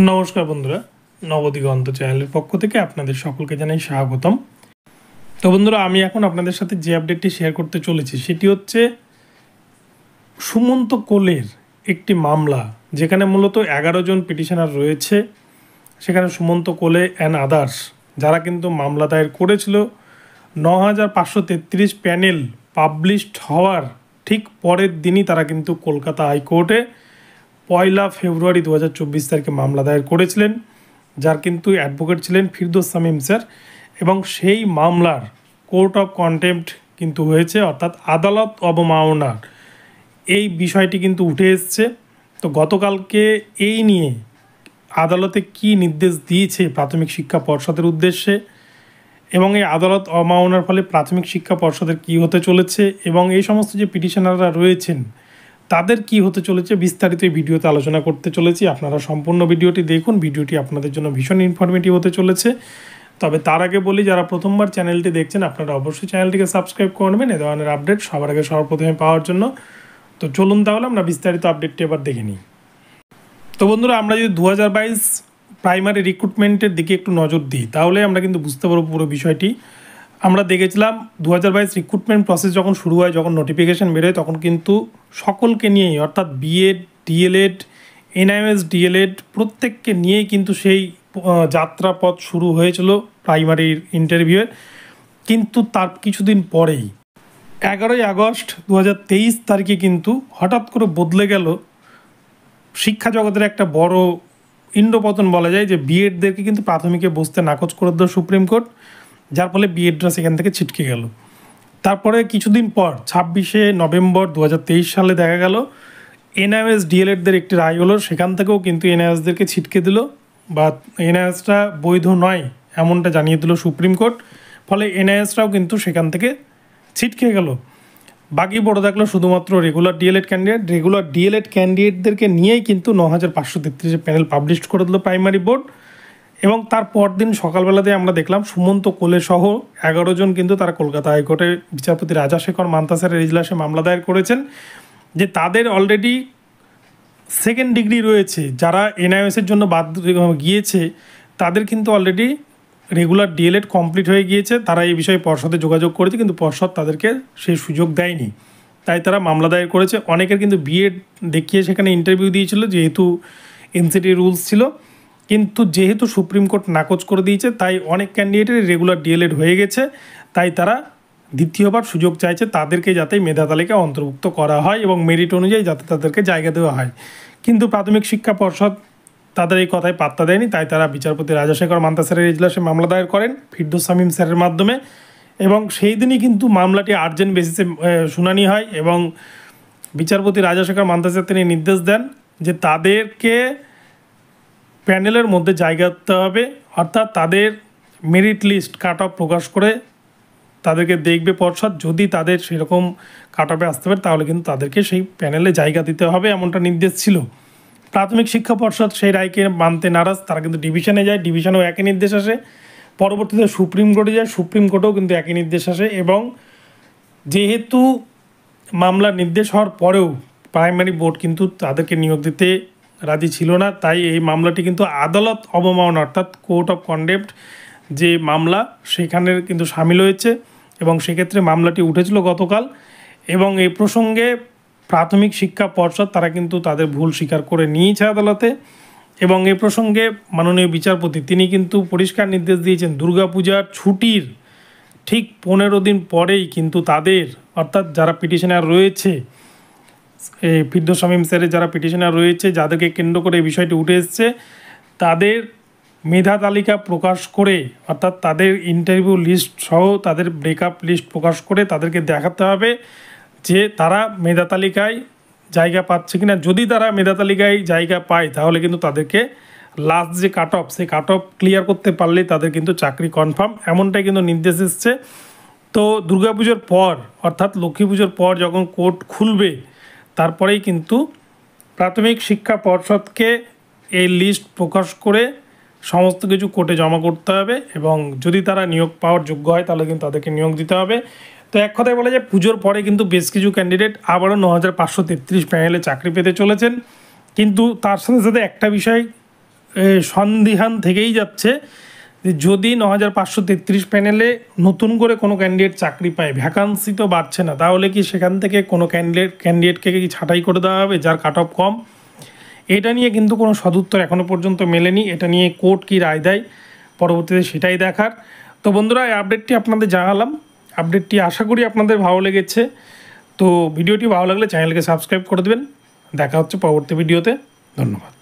নমস্কার বন্ধুরা, নবদিগন্ত চ্যানেলের পক্ষ থেকে আপনাদের সকলকে জানাই স্বাগতম। তো বন্ধুরা, আমি এখন আপনাদের সাথে যে আপডেটটি শেয়ার করতে চলেছি সেটি হচ্ছে সুমন্ত কোলের একটি মামলা, যেখানে মূলত 11 জন পিটিশনার রয়েছে। সেখানে সুমন্ত কোলে অ্যান্ড আদার্স যারা কিন্তু মামলা দায়ের করেছিল, 9533 প্যানেল পাবলিশড হওয়ার ঠিক পরের দিনই তারা কিন্তু কলকাতা হাইকোর্টে 1 ফেব্রুয়ারি 2024 তারিখে মামলা দায়ের করেছিলেন, যার কিন্তু অ্যাডভোকেট ছিলেন ফিরদৌস শামীম স্যার। এবং সেই মামলার কোর্ট অফ কন্টেম্প্ট কিন্তু হয়েছে, অর্থাৎ আদালত অবমাননার এই বিষয়টি কিন্তু উঠে এসছে। তো গতকালকে এই নিয়ে আদালতে কি নির্দেশ দিয়েছে প্রাথমিক শিক্ষা পর্ষদের উদ্দেশ্যে, এবং এই আদালত অবমাননার ফলে প্রাথমিক শিক্ষা পর্ষদের কী হতে চলেছে, এবং এই সমস্ত যে পিটিশনাররা রয়েছেন তাদের কি হতে চলেছে, বিস্তারিত এই ভিডিওতে আলোচনা করতে চলেছি। আপনারা সম্পূর্ণ ভিডিওটি দেখুন, ভিডিওটি আপনাদের জন্য ভীষণ ইনফরমেটিভ হতে চলেছে। তবে তার আগে বলি, যারা প্রথমবার চ্যানেলটি দেখছেন আপনারা অবশ্যই চ্যানেলটিকে সাবস্ক্রাইব করবেন এ ধরনের আপডেট সবার আগে সর্বপ্রথমে পাওয়ার জন্য। তো চলুন তাহলে আমরা বিস্তারিত আপডেটটি এবার দেখে নিই। তো বন্ধুরা, আমরা যদি 2022 প্রাইমারি রিক্রুটমেন্টের দিকে একটু নজর দিই তাহলে আমরা কিন্তু বুঝতে পারবো পুরো বিষয়টি। আমরা দেখেছিলাম 2022 রিক্রুটমেন্ট প্রসেস যখন শুরু হয়, যখন নোটিফিকেশান বেরোয়, তখন কিন্তু সকলকে নিয়েই, অর্থাৎ বিএড, ডিএলএড, এনআইএস ডিএলএড প্রত্যেককে নিয়েই কিন্তু সেই যাত্রাপথ শুরু হয়েছিল প্রাইমারির ইন্টারভিউয়ের। কিন্তু তার কিছুদিন পরেই 11ই আগস্ট 2023 তারিখে কিন্তু হঠাৎ করে বদলে গেল শিক্ষা জগতের একটা বড় ইন্দ্রপতন বলা যায়, যে বিএডদেরকে কিন্তু প্রাথমিকে বসতে নাকচ করে দিল সুপ্রিম কোর্ট, যার ফলে বিএডরা সেখান থেকে ছিটকে গেল। তারপরে কিছুদিন পর 26শে নভেম্বর 2023 সালে দেখা গেল এনআইএস ডিএলএডদের একটি রায় হলো, সেখান থেকেও কিন্তু এনআইএসদেরকে ছিটকে দিল, বা এনআইএসটা বৈধ নয় এমনটা জানিয়ে দিল সুপ্রিম কোর্ট। ফলে এনআইএসটাও কিন্তু সেখান থেকে ছিটকে গেল। বাকি পড়ে থাকলো শুধুমাত্র regular DElEd candidate. Regular DElEd ক্যান্ডিডেটদেরকে নিয়েই কিন্তু 9533 প্যানেল পাবলিশ করে দিল প্রাইমারি বোর্ড। এবং তার পরদিন সকালবেলাতে আমরা দেখলাম সুমন্ত কোলে সহ 11 জন কিন্তু তারা কলকাতা হাইকোর্টে বিচারপতি রাজাশেখর মান্তাসারের এজলাসে মামলা দায়ের করেছেন, যে তাদের অলরেডি সেকেন্ড ডিগ্রি রয়েছে, যারা এনআইএসের জন্য বাদ গিয়েছে তাদের কিন্তু অলরেডি রেগুলার ডিএলএড কমপ্লিট হয়ে গিয়েছে। তারা এই বিষয়ে পর্ষদে যোগাযোগ করেছে, কিন্তু পর্ষদ তাদেরকে সেই সুযোগ দেয়নি, তাই তারা মামলা দায়ের করেছে। অনেকের কিন্তু বিএড দেখিয়ে সেখানে ইন্টারভিউ দিয়েছিল, যেহেতু এনসিটি রুলস ছিল, কিন্তু যেহেতু সুপ্রিম কোর্ট নাকচ করে দিয়েছে তাই অনেক ক্যান্ডিডেটের রেগুলার ডিএলএড হয়ে গেছে, তাই তারা দ্বিতীয়বার সুযোগ চাইছে তাদেরকে যাতে মেধা তালিকায় অন্তর্ভুক্ত করা হয় এবং মেরিট অনুযায়ী যাতে তাদেরকে জায়গা দেওয়া হয়। কিন্তু প্রাথমিক শিক্ষা পর্ষদ তাদের এই কথায় পাত্তা দেয়নি, তাই তারা বিচারপতি রাজাশেখর মান্তাসারের এজলাসে মামলা দায়ের করেন ফিরদৌস শামীম স্যারের মাধ্যমে। এবং সেই দিনই কিন্তু মামলাটি আর্জেন্ট বেসিসে শুনানি হয়, এবং বিচারপতি রাজাশেখর মান্তাসার তিনি নির্দেশ দেন যে তাদেরকে প্যানেলের মধ্যে জায়গা দিতে হবে, অর্থাৎ তাদের মেরিট লিস্ট কাট অফ প্রকাশ করে তাদেরকে দেখবে পর্ষদ। যদি তাদের সেরকম কাট অফে আসতে পারে তাহলে কিন্তু তাদেরকে সেই প্যানেলে জায়গা দিতে হবে, এমনটা নির্দেশ ছিল। প্রাথমিক শিক্ষা পর্ষদ সেই রায়কে মানতে নারাজ, তারা কিন্তু ডিভিশনে যায়, ডিভিশনেও একই নির্দেশ আসে। পরবর্তীতে সুপ্রিম কোর্টে যায়, সুপ্রিম কোর্টেও কিন্তু একই নির্দেশ আসে। এবং যেহেতু মামলার নির্দেশ হওয়ার পরেও প্রাইমারি বোর্ড কিন্তু তাদেরকে নিয়োগ দিতে রাজি ছিল না, তাই এই মামলাটি কিন্তু আদালত অবমাননা, অর্থাৎ কোর্ট অফ কন্টেম্প্ট যে মামলা সেখানে কিন্তু সামিল হয়েছে, এবং সেক্ষেত্রে মামলাটি উঠেছিল গতকাল। এবং এই প্রসঙ্গে প্রাথমিক শিক্ষা পর্ষদ তারা কিন্তু তাদের ভুল স্বীকার করে নিয়েছে আদালতে। এবং এই প্রসঙ্গে মাননীয় বিচারপতি তিনি কিন্তু পরিষ্কার নির্দেশ দিয়েছেন, দুর্গাপূজার ছুটির ঠিক 15 দিন পরেই কিন্তু তাদের, অর্থাৎ যারা পিটিশনার রয়েছে, এই ফিরদৌস শামীম স্যারের যারা পিটিশনার রয়েছে, যাদেরকে কেন্দ্র করে এই বিষয়টি উঠে এসছে, তাদের মেধা তালিকা প্রকাশ করে, অর্থাৎ তাদের ইন্টারভিউ লিস্ট সহ তাদের ব্রেকআপ লিস্ট প্রকাশ করে তাদেরকে দেখাতে হবে যে তারা মেধা তালিকায় জায়গা পাচ্ছে কিনা। যদি তারা মেধা তালিকায় জায়গা পায় তাহলে কিন্তু তাদেরকে লাস্ট যে কাট অফ, সেই কাট অফ ক্লিয়ার করতে পারলে তাদের কিন্তু চাকরি কনফার্ম, এমনটাই কিন্তু নির্দেশ এসছে। তো দুর্গাপুজোর পর, অর্থাৎ লক্ষ্মী পুজোর পর যখন কোর্ট খুলবে তারপরেই কিন্তু প্রাথমিক শিক্ষা পর্ষদকে এই লিস্ট প্রকাশ করে সমস্ত কিছু কোর্টে জমা করতে হবে, এবং যদি তারা নিয়োগ পাওয়ার যোগ্য হয় তাহলে কিন্তু তাদেরকে নিয়োগ দিতে হবে। তো এক কথায় বলা যায় পুজোর পরে কিন্তু বেশ কিছু ক্যান্ডিডেট আবারও 9533 প্যানেলে চাকরি পেতে চলেছেন। কিন্তু তার সাথে সাথে একটা বিষয় সন্দিহান থেকেই যাচ্ছে যে যদি 9533 প্যানেলে নতুন করে কোনো ক্যান্ডিডেট চাকরি পায়, ভ্যাকান্সি তো বাড়ছে না, তাহলে কি সেখান থেকে কোনো ক্যান্ডিডেটকে কি ছাঁটাই করে দেওয়া হবে যার কাট অফ কম? এটা নিয়ে কিন্তু কোনো সদুত্তর এখনও পর্যন্ত মেলেনি। এটা নিয়ে কোর্ট কী রায় দেয় পরবর্তীতে সেটাই দেখার। তো বন্ধুরা, এই আপডেটটি আপনাদের জানালাম। আপডেটটি আশা করি আপনাদের ভালো লেগেছে। তো ভিডিওটি ভালো লাগলে চ্যানেলকে সাবস্ক্রাইব করে দেবেন। দেখা হচ্ছে পরবর্তী ভিডিওতে। ধন্যবাদ।